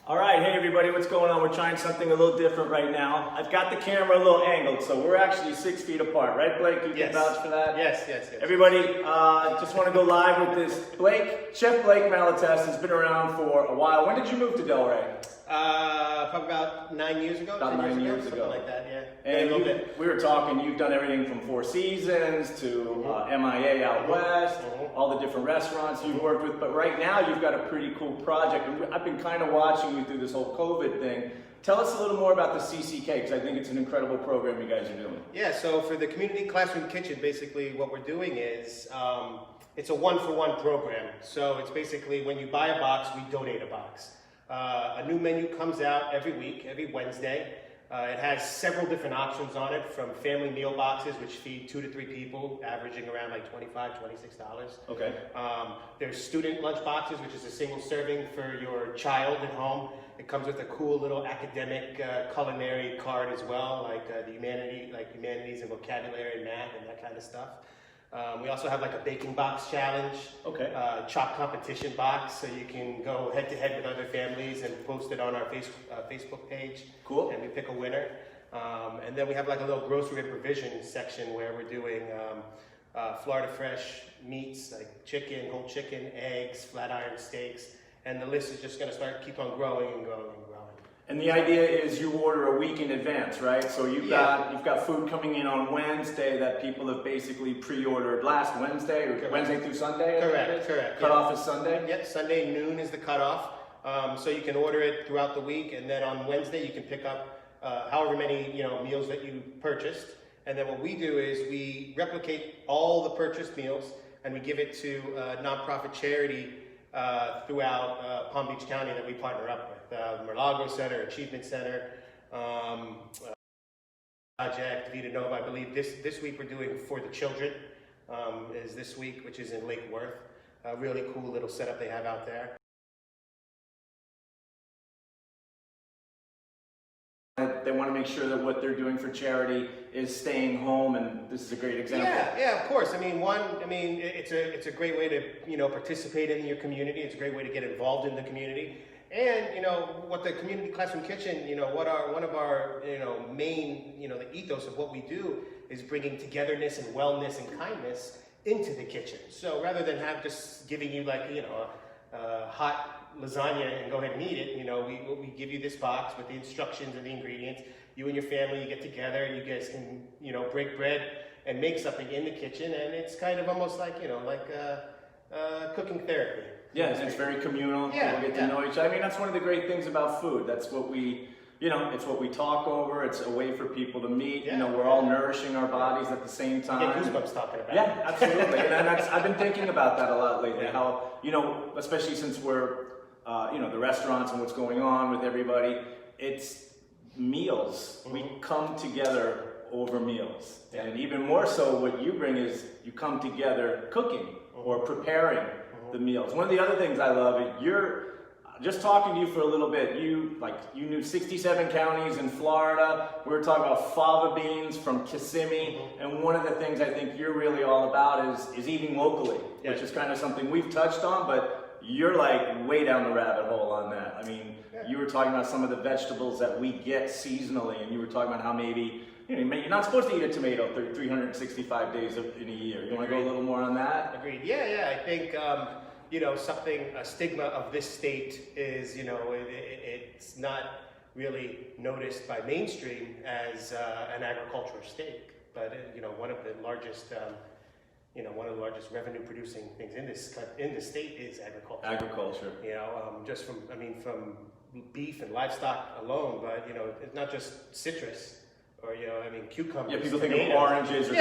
All right, hey everybody, what's going on? We're trying something a little different right now. I've got the camera a little angled, so we're actually 6 feet apart, right, Blake? You can vouch for that? Yes. Everybody, just want to go live with this. Chef Blake Malatesta has been around for a while. When did you move to Delray? Probably about 9 years ago. About 9 years ago. Something like that, yeah. And we were talking, you've done everything from Four Seasons to MIA out west, all the different restaurants you've worked with, but right now you've got a pretty cool project. And I've been kind of watching you through this whole COVID thing. Tell us a little more about the CCK, because I think it's an incredible program you guys are doing. Yeah, so for the Community Classroom Kitchen, basically what we're doing is, it's a one-for-one program. So it's basically when you buy a box, we donate a box. A new menu comes out every week, every Wednesday. It has several different options on it, from family meal boxes, which feed 2 to 3 people, averaging around like $25, $26. Okay. There's student lunch boxes, which is a single serving for your child at home. It comes with a cool little academic culinary card as well, like humanities and vocabulary and math and that kind of stuff. We also have like a baking box challenge, chalk competition box, so you can go head to head with other families and post it on our Facebook page. Cool. And we pick a winner. And then we have like a little grocery and provision section where we're doing Florida fresh meats like chicken, whole chicken, eggs, flat iron steaks, and the list is just going to keep on growing and growing and growing. And the idea is you order a week in advance, right? So you've got food coming in on Wednesday that people have basically pre-ordered last Wednesday or Wednesday through Sunday. Correct. Cutoff is Sunday. Yep, Sunday noon is the cutoff. So you can order it throughout the week, and then on Wednesday you can pick up however many meals that you purchased. And then what we do is we replicate all the purchased meals and we give it to a nonprofit charity throughout Palm Beach County that we partner up with. Milagro Center, Achievement Center, Project, Vita Nova. I believe this week we're doing For the Children is this week, which is in Lake Worth. A really cool little setup they have out there. They want to make sure that what they're doing for charity is staying home, and this is a great example. Yeah, of course. It's a great way to participate in your community. It's a great way to get involved in the community. And what the Community Classroom Kitchen, one of our main the ethos of what we do is bringing togetherness and wellness and kindness into the kitchen. So rather than just giving you hot lasagna and go ahead and eat it, we give you this box with the instructions and the ingredients. You and your family, you get together, you guys can break bread and make something in the kitchen, and it's kind of almost like cooking therapy. Yeah, it's very communal. People get to know each other. I mean, that's one of the great things about food. That's what we, it's what we talk over. It's a way for people to meet. We're all nourishing our bodies at the same time. You get goosebumps talking about it. Yeah, absolutely. And I've been thinking about that a lot lately. How, especially since we're, the restaurants and what's going on with everybody, it's meals. We come together over meals. And even more so, what you bring is you come together cooking or preparing the meals. One of the other things I love is you're just talking to you for a little bit. You knew 67 counties in Florida. We were talking about fava beans from Kissimmee, and one of the things I think you're really all about is eating locally, which is kind of something we've touched on, but you're like way down the rabbit hole on that. I mean, you were talking about some of the vegetables that we get seasonally, and you were talking about how maybe you're not supposed to eat a tomato 365 days in a year. You want to go a little more on that? Agreed. Yeah. I think, a stigma of this state is, it's not really noticed by mainstream as an agricultural state. But, one of the largest revenue producing things in this state is agriculture. Agriculture. Just from beef and livestock alone, but, it's not just citrus. Or cucumbers. Yeah, people think of oranges. Or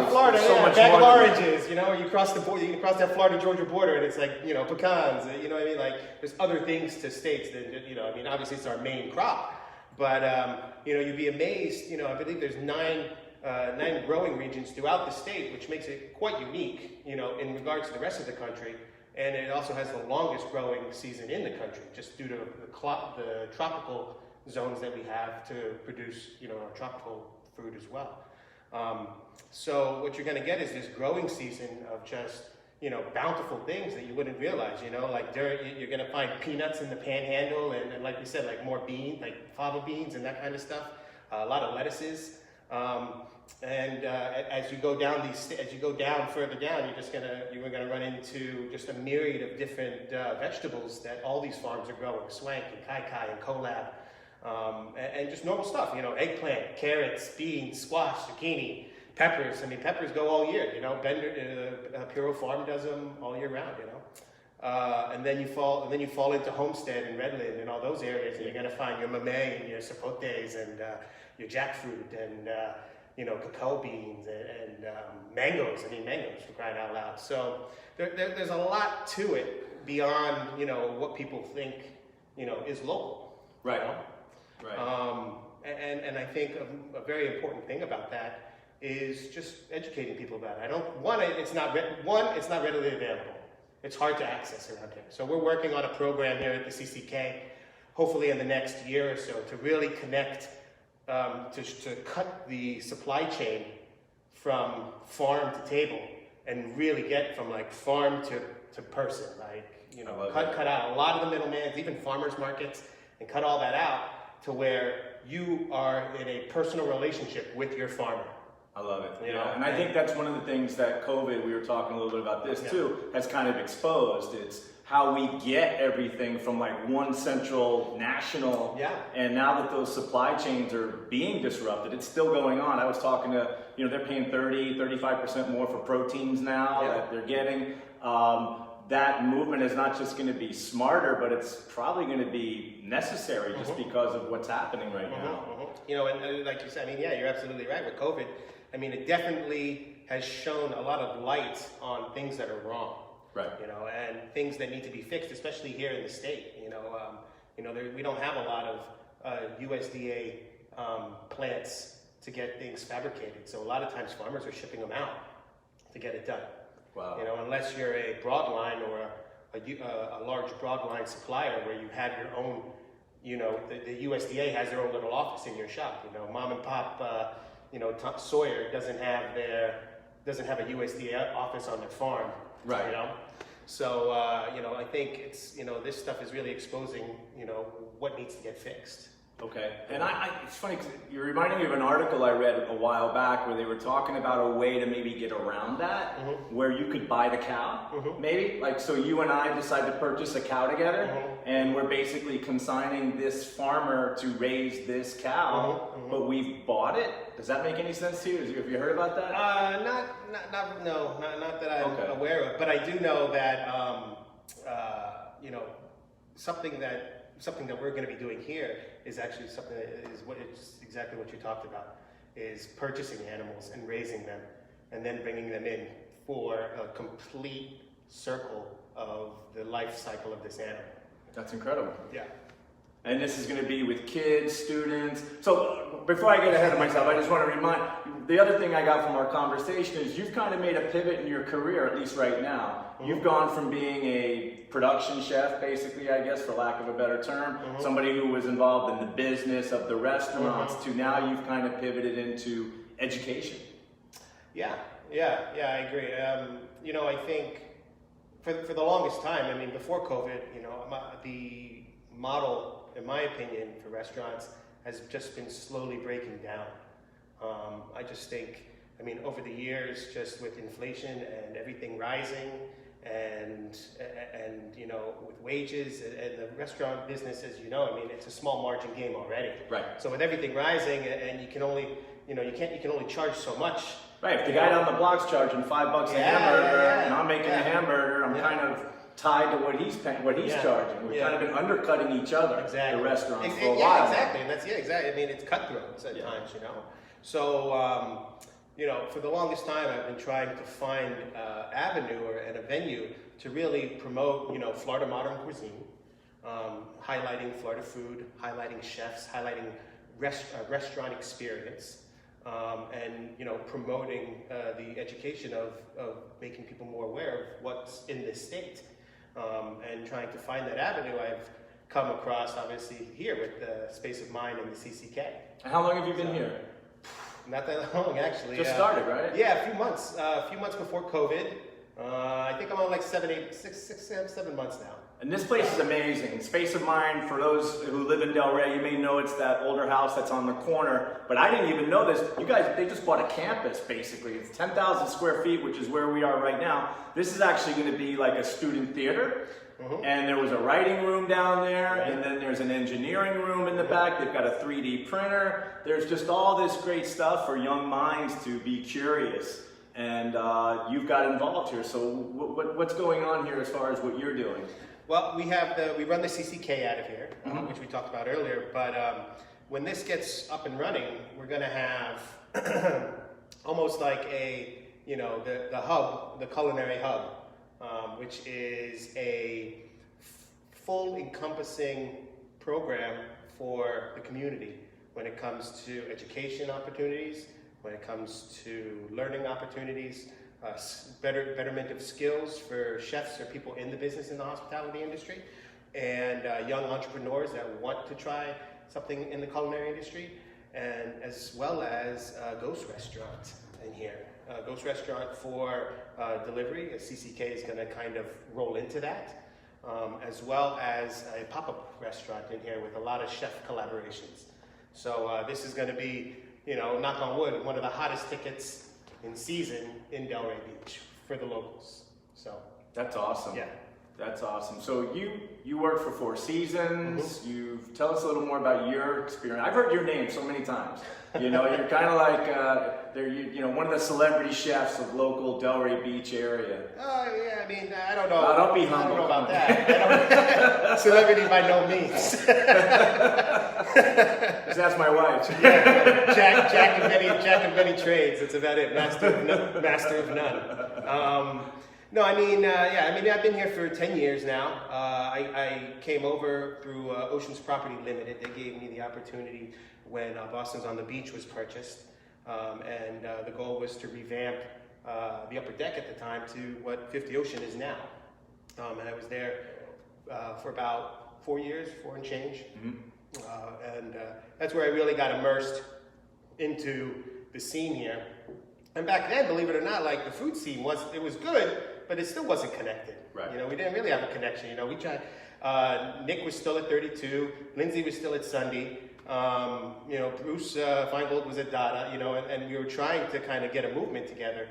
Florida, bag of oranges. You cross the border, you can cross that Florida-Georgia border, and it's like pecans. There's other things to states that obviously it's our main crop, but you'd be amazed. I believe there's nine growing regions throughout the state, which makes it quite unique. In regards to the rest of the country, and it also has the longest growing season in the country, just due to the tropical zones that we have to produce, our tropical fruit as well. So what you're going to get is this growing season of just bountiful things that you wouldn't realize, like you're going to find peanuts in the panhandle and like we said, like more beans, like fava beans and that kind of stuff, a lot of lettuces. As you go down further down, you're gonna run into just a myriad of different vegetables that all these farms are growing: swank and kai and collab, and just normal stuff. Eggplant, carrots, beans, squash, zucchini, peppers. I mean, peppers go all year. Puro Farm does them all year round. And then you fall into Homestead and Redland and all those areas, and you're gonna find your mamey and your sapotes and your jackfruit and cacao beans and mangoes. I mean, mangoes, for crying out loud. So there's a lot to it beyond what people think is local. Right. Right. And I think a very important thing about that is just educating people about it. It's not readily available. It's hard to access around here. So we're working on a program here at the CCK, hopefully in the next year or so, to really connect, to cut the supply chain from farm to table and really get from like farm to person, cut out a lot of the middlemen, even farmers markets, and cut all that out to where you are in a personal relationship with your farmer. I love it. And I think that's one of the things that COVID, we were talking a little bit about this too, has kind of exposed. It's how we get everything from like one central national. Yeah. And now that those supply chains are being disrupted, it's still going on. I was talking to, they're paying 35% more for proteins now that they're getting. That movement is not just going to be smarter, but it's probably going to be necessary just because of what's happening right now. And like you said, you're absolutely right with COVID. It definitely has shone a lot of light on things that are wrong. Right. And things that need to be fixed, especially here in the state. We don't have a lot of USDA plants to get things fabricated. So a lot of times farmers are shipping them out to get it done. Wow. Unless you're a broadline or a large broadline supplier where you have your own, the USDA has their own little office in your shop. Mom and pop, Sawyer doesn't have a USDA office on their farm. Right. So I think it's this stuff is really exposing what needs to get fixed. Okay, and it's funny because you're reminding me of an article I read a while back where they were talking about a way to maybe get around that, where you could buy the cow, maybe. Like, so you and I decide to purchase a cow together, and we're basically consigning this farmer to raise this cow, but we've bought it. Does that make any sense to you? Have you heard about that? Not that I'm aware of, but I do know that something that we're going to be doing here is actually something that is it's exactly what you talked about, is purchasing animals and raising them and then bringing them in for a complete circle of the life cycle of this animal. That's incredible. Yeah. And this is going to be with kids, students. So before I get ahead of myself, I just want to remind, the other thing I got from our conversation is you've kind of made a pivot in your career, at least right now. You've gone from being a production chef, basically, I guess, for lack of a better term, somebody who was involved in the business of the restaurants, to now you've kind of pivoted into education. Yeah, I agree. I think for the longest time, before COVID, the model, in my opinion, for restaurants has just been slowly breaking down. I just think, over the years, just with inflation and everything rising, and with wages and the restaurant business, as it's a small margin game already. Right. So with everything rising, and you can only charge so much. Right. If the guy down the block's charging $5 a hamburger, and I'm making a hamburger, I'm kind of tied to what he's charging. We've kind of been undercutting each other, the restaurants, for a while. Exactly. And that's exactly. It's cutthroat at times, So, for the longest time, I've been trying to find an avenue and a venue to really promote, Florida modern cuisine, highlighting Florida food, highlighting chefs, highlighting restaurant experience, and promoting the education of making people more aware of what's in this state, and trying to find that avenue. I've come across, obviously, here with the Space of Mind and the CCK. How long have you been here? Not that long, actually. Just started, right? Yeah, a few months before COVID. I think I'm on like 7 months now. And this place is amazing. Space of Mind, for those who live in Delray, you may know it's that older house that's on the corner. But I didn't even know this. You guys, they just bought a campus, basically. It's 10,000 square feet, which is where we are right now. This is actually going to be like a student theater. And there was a writing room down there, and then there's an engineering room in the back. They've got a 3D printer. There's just all this great stuff for young minds to be curious. And you've got involved here. So what's going on here as far as what you're doing? Well, we run the CCK out of here, which we talked about earlier. But when this gets up and running, we're going to have almost like the hub, the culinary hub, which is a full encompassing program for the community when it comes to education opportunities, when it comes to learning opportunities, betterment of skills for chefs or people in the business in the hospitality industry, and young entrepreneurs that want to try something in the culinary industry, and as well as a ghost restaurant in here. A ghost restaurant for delivery. A CCK is going to kind of roll into that, as well as a pop-up restaurant in here with a lot of chef collaborations. So this is going to be, knock on wood, one of the hottest tickets in season in Delray Beach for the locals. So that's awesome. Yeah, that's awesome. So you work for Four Seasons. Tell us a little more about your experience. I've heard your name so many times. You're kind of like one of the celebrity chefs of local Delray Beach area. Oh yeah, I mean I don't know. Don't be humble. I don't know about that. Celebrity by no means. That's my wife. Yeah, Jack of many trades. That's about it. Master of none. No, I mean, I've been here for 10 years now. I came over through Oceans Property Limited. They gave me the opportunity when Boston's on the Beach was purchased, and the goal was to revamp the upper deck at the time to what 50 Ocean is now. And I was there for about 4 years, 4 and change. And that's where I really got immersed into the scene here. And back then, believe it or not, like the food scene was good, but it still wasn't connected. Right. We didn't really have a connection. We tried. Nick was still at 32. Lindsay was still at Sunday. Bruce Feingold was at Dada. And we were trying to kind of get a movement together.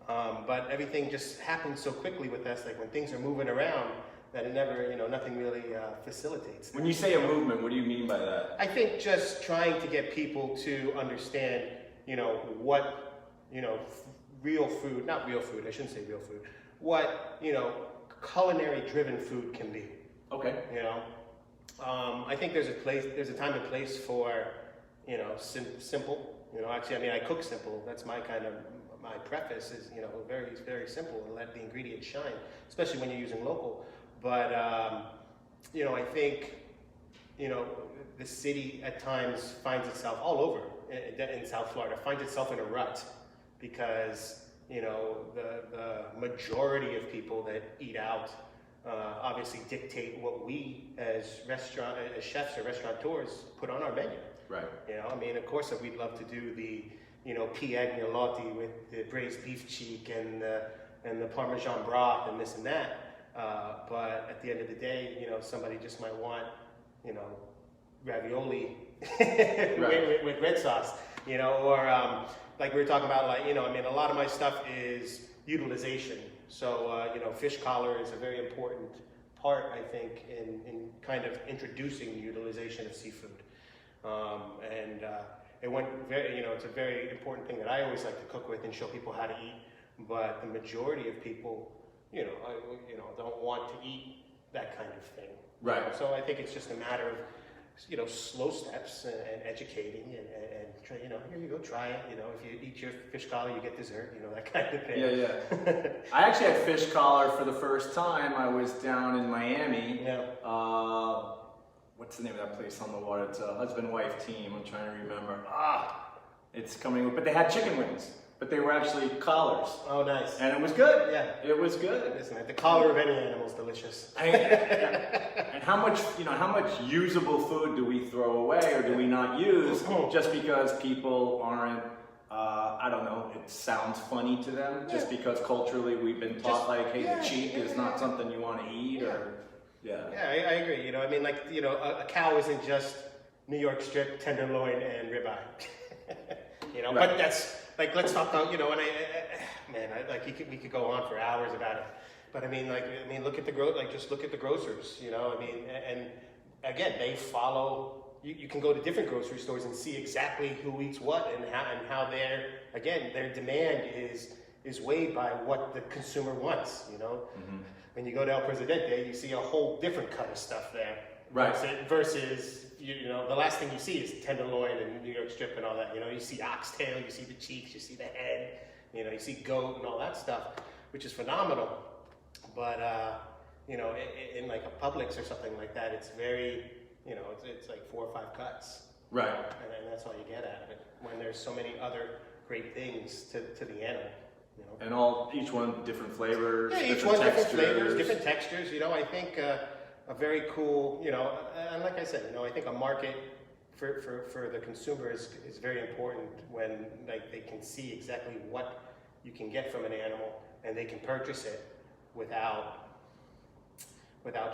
But everything just happened so quickly with us. Like when things are moving around, that it never, nothing really facilitates that. When you say a movement, what do you mean by that? I think just trying to get people to understand, what, real food, not real food, I shouldn't say real food, what, culinary driven food can be. Okay. I think there's a time and place for, simple, actually, I cook simple. That's my preface is, very, very simple and let the ingredients shine, especially when you're using local. But, I think, the city at times finds itself all over in South Florida, finds itself in a rut because, the majority of people that eat out obviously dictate what we as chefs or restaurateurs put on our menu. Right. Of course, we'd love to do the, piagnolotti with the braised beef cheek and the Parmesan broth and this and that. But at the end of the day, somebody just might want, ravioli with red sauce, or like we were talking about, a lot of my stuff is utilization. So, fish collar is a very important part, I think, in kind of introducing the utilization of seafood. It went very, it's a very important thing that I always like to cook with and show people how to eat. But the majority of people, don't want to eat that kind of thing. Right. So I think it's just a matter of, slow steps and educating and try, here you go, try it. If you eat your fish collar, you get dessert, that kind of thing. Yeah. I actually had fish collar for the first time. I was down in Miami. Yeah. What's the name of that place on the water? It's a husband-wife team. I'm trying to remember. It's coming, but they had chicken wings. But they were actually collars. Oh, nice. And it was good. Yeah. It was good. Isn't it? The collar of any animal is delicious. And how much usable food do we throw away or do we not use just because people aren't I don't know, it sounds funny to them just because culturally we've been taught the cheek is not something you want to eat or, Yeah, I agree. You know, I mean, like, you know, a cow isn't just New York strip, tenderloin, and ribeye. You know, but that's, like, let's talk about, you know, and we could go on for hours about it. But I mean, look at just look at the grocers, you know, I mean, and again, they follow. You can go to different grocery stores and see exactly who eats what and how their demand is weighed by what the consumer wants. You know, when you go to El Presidente, you see a whole different cut of stuff there. Right. Versus you know, the last thing you see is tenderloin and New York strip and all that. You know, you see oxtail, you see the cheeks, you see the head. You know, you see goat and all that stuff, which is phenomenal. But you know, in like a Publix or something like that, it's very, you know, it's like 4 or 5 cuts. Right. And that's all you get out of it. When there's so many other great things to the animal, you know. And each one different flavors. Yeah, each one different flavors, different textures. You know, I think a very cool, you know, and like I said, you know, I think a market for the consumer is very important when like they can see exactly what you can get from an animal and they can purchase it without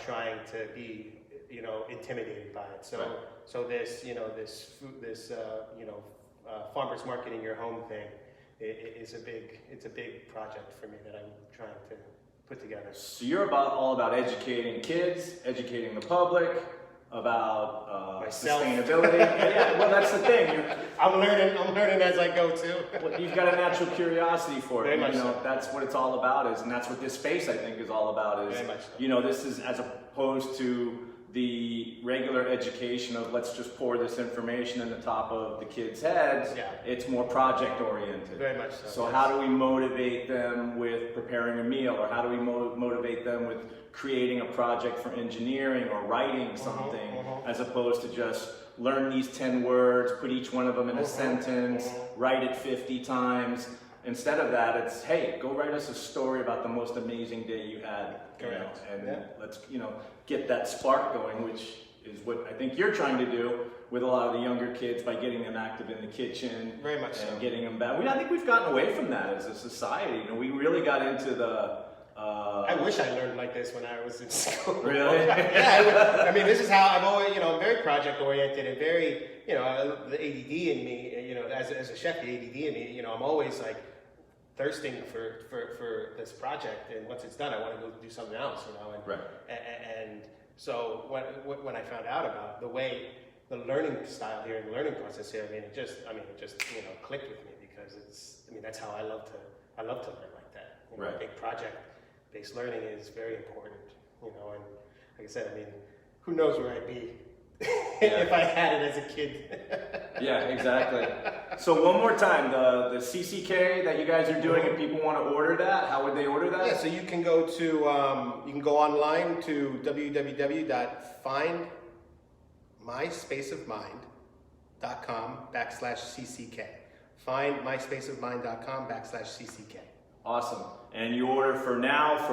trying to be, you know, intimidated by it. So, so this, you know, this farmers market in your home thing is it's a big project for me that I'm trying to put together. So you're all about educating kids, educating the public about myself, sustainability. Yeah, well, that's the thing. I'm learning as I go too. Well, you've got a natural curiosity for it. Very much so. That's what it's all about, and that's what this space I think is all about. Very much so. You know, this is as opposed to the regular education of let's just pour this information in the top of the kids' heads. Yeah. It's more project oriented. Very much so. So yes. how do we motivate them with preparing a meal, or how do we motivate them with creating a project for engineering or writing something, as opposed to just learn these 10 words, put each one of them in a sentence, write it 50 times. Instead of that, it's, hey, go write us a story about the most amazing day you had. Correct. You know, and let's, you know, get that spark going, which is what I think you're trying to do with a lot of the younger kids by getting them active in the kitchen. Very much and so. getting them back. I think we've gotten away from that as a society. You know, we really got into the... I wish I learned like this when I was in school. Really? Yeah, I mean, this is how I've always, you know, I'm very project oriented and very, you know, the ADD in me, you know, as a chef, the ADD in me, you know, I'm always like thirsting for this project, and once it's done, I want to go do something else, you know. And, right. And so when I found out about the way the learning style here and the learning process here, it just you know, clicked with me, because that's how I love to learn like that. You know, right. I think project-based learning is very important, you know, and like I said, who knows where I'd be if I had it as a kid. Yeah, exactly. So one more time, the CCK that you guys are doing, if people want to order that, how would they order that? Yeah, so you can go to online to findmyspaceofmind.com/CCK. Findmyspaceofmind.com/CCK. Awesome. And you order for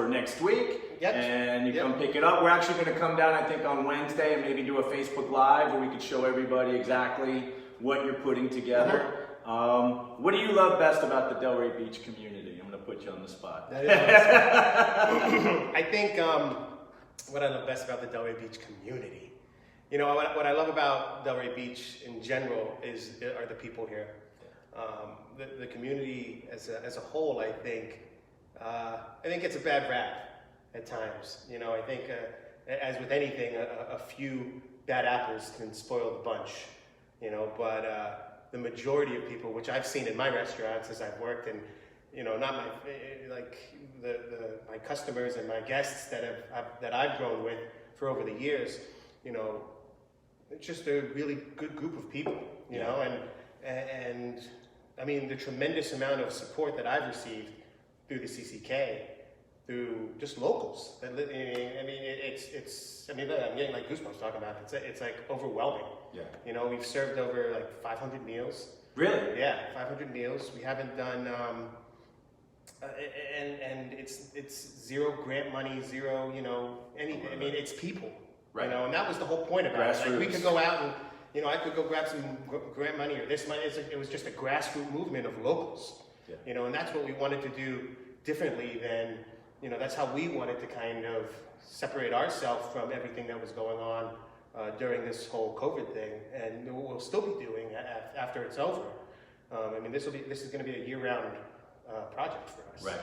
next week. Yep. And you come pick it up. We're actually going to come down, I think, on Wednesday and maybe do a Facebook Live where we could show everybody exactly what you're putting together. What do you love best about the Delray Beach community? I'm going to put you on the spot. That is awesome. I think what I love best about the Delray Beach community, you know, what I love about Delray Beach in general are the people here. The community as a whole, I think it's a bad rap at times. You know, I think as with anything, a few bad apples can spoil the bunch. You know, but the majority of people, which I've seen in my restaurants as I've worked, and you know, not my customers and my guests that I've grown with for over the years, you know, it's just a really good group of people. You know, and I mean, the tremendous amount of support that I've received through the CCK, through just locals. I'm getting like goosebumps talking about it. It's like overwhelming. Yeah. You know, we've served over like 500 meals. Really? Yeah, 500 meals. We haven't done, and it's zero grant money, zero, you know, anything. I mean, it's people. Right. You know, and that was the whole point about it. Like, we could go out you know, I could go grab some grant money or this money. It was just a grassroots movement of locals, Yeah. you know, and that's what we wanted to do differently than, you know, that's how we wanted to kind of separate ourselves from everything that was going on during this whole COVID thing, and we'll still be doing after it's over. I mean, this is going to be a year-round project for us, Right.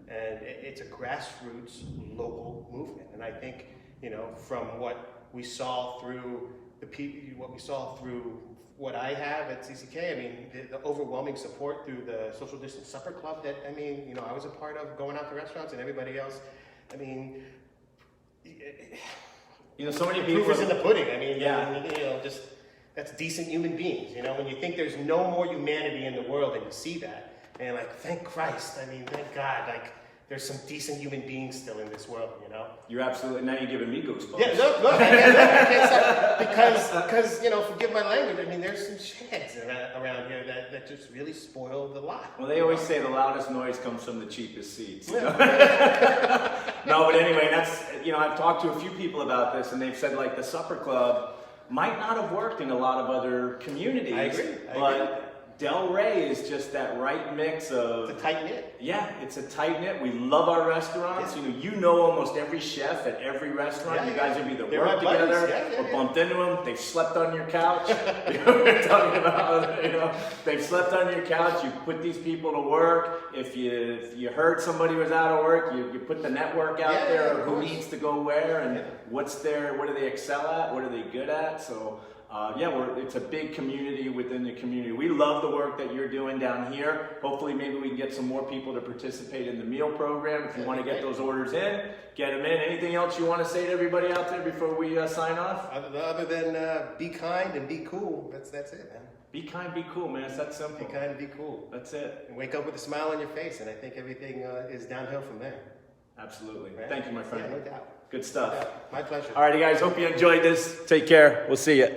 and it's a grassroots local movement. And I think, you know, from what we saw through what I have at CCK, I mean, the overwhelming support through the Social Distance Supper Club that, I mean, you know, I was a part of, going out to restaurants, and everybody else. I mean, You know, so many proof people. is in the pudding. I mean, Yeah. you know, just that's decent human beings. You know, when you think there's no more humanity in the world, and you see that, and you're like, thank Christ. I mean, thank God. Like, there's some decent human beings still in this world. You know. You're absolutely. Now you're giving me goosebumps. Yeah, no, I can't stop because you know, forgive my language. I mean, there's some shitheads around here that just really spoil the lot. Well, they always say the loudest noise comes from the cheapest seats. You know? Yeah. No, but anyway, that's, you know, I've talked to a few people about this, and they've said like the supper club might not have worked in a lot of other communities. I agree. But Del Rey is just that right mix of. It's a tight knit. Yeah, it's a tight knit. We love our restaurants. Yeah. You know almost every chef at every restaurant. Yeah, you guys have either they're worked my buddies. together Yeah, or bumped into them. They've slept on your couch. You know what we're talking about? You know, they've slept on your couch. You put these people to work. If you heard somebody was out of work, you put the network out Yeah, there yeah, of of who course. needs to go where and Yeah. what do they excel at, what are they good at. So. It's a big community within the community. We love the work that you're doing down here. Hopefully, maybe we can get some more people to participate in the meal program. If you want to get those orders in, get them in. Anything else you want to say to everybody out there before we sign off? Other than be kind and be cool. That's it, man. Be kind, be cool, man. It's that simple. Be kind and be cool. That's it. And wake up with a smile on your face, and I think everything is downhill from there. Absolutely. Right? Thank you, my friend. Yeah, no doubt. Good stuff. My pleasure. All righty, guys. Hope you enjoyed this. Take care. We'll see you.